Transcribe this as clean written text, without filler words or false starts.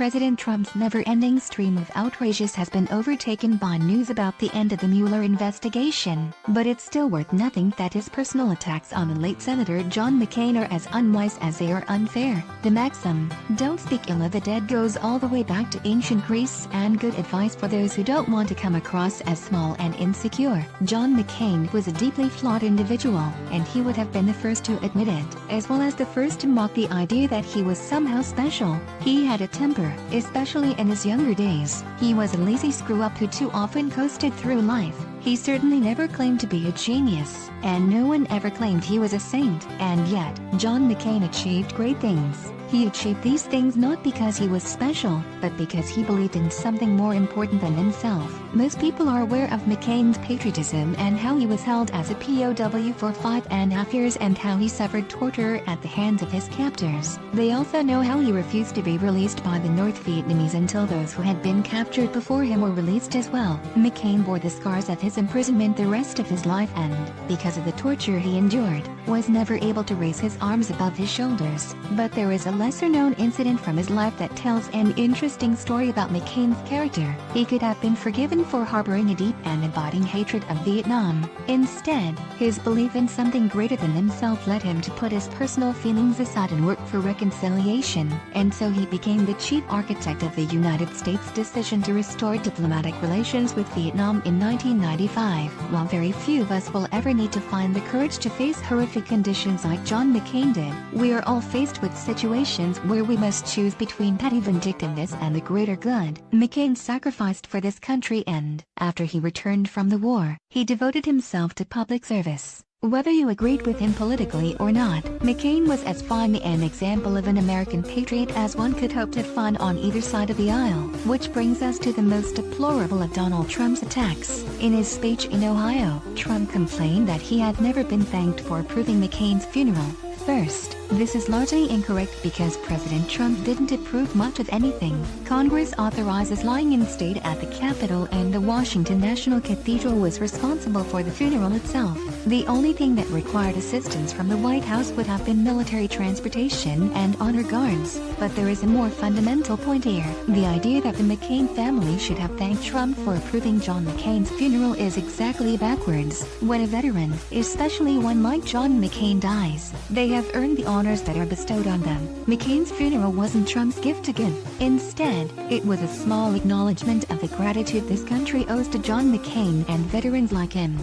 President Trump's never-ending stream of outrages has been overtaken by news about the end of the Mueller investigation, but it's still worth noting that his personal attacks on the late Senator John McCain are as unwise as they are unfair. The maxim, "Don't speak ill of the dead," goes all the way back to ancient Greece and good advice for those who don't want to come across as small and insecure. John McCain was a deeply flawed individual, and he would have been the first to admit it, as well as the first to mock the idea that he was somehow special. He had a temper, especially in his younger days. He was a lazy screw-up who too often coasted through life. He certainly never claimed to be a genius, and no one ever claimed he was a saint. And yet, John McCain achieved great things. He achieved these things not because he was special, but because he believed in something more important than himself. Most people are aware of McCain's patriotism and how he was held as a POW for 5.5 years and how he suffered torture at the hands of his captors. They also know how he refused to be released by the North Vietnamese until those who had been captured before him were released as well. McCain bore the scars of his imprisonment the rest of his life and, because of the torture he endured, was never able to raise his arms above his shoulders. But there is a lesser-known incident from his life that tells an interesting story about McCain's character. He could have been forgiven for harboring a deep and abiding hatred of Vietnam. Instead, his belief in something greater than himself led him to put his personal feelings aside and work for reconciliation, and so he became the chief architect of the United States' decision to restore diplomatic relations with Vietnam in 1995. While very few of us will ever need to find the courage to face horrific conditions like John McCain did, we are all faced with situations where we must choose between petty vindictiveness and the greater good. McCain sacrificed for this country and, after he returned from the war, he devoted himself to public service. Whether you agreed with him politically or not, McCain was as fine an example of an American patriot as one could hope to find on either side of the aisle. Which brings us to the most deplorable of Donald Trump's attacks. In his speech in Ohio, Trump complained that he had never been thanked for approving McCain's funeral. First, this is largely incorrect because President Trump didn't approve much of anything. Congress authorizes lying in state at the Capitol, and the Washington National Cathedral was responsible for the funeral itself. The only thing that required assistance from the White House would have been military transportation and honor guards. But there is a more fundamental point here. The idea that the McCain family should have thanked Trump for approving John McCain's funeral is exactly backwards. When a veteran, especially one like John McCain, dies, they have earned the honors that are bestowed on them. McCain's funeral wasn't Trump's gift to give. Instead, it was a small acknowledgement of the gratitude this country owes to John McCain and veterans like him.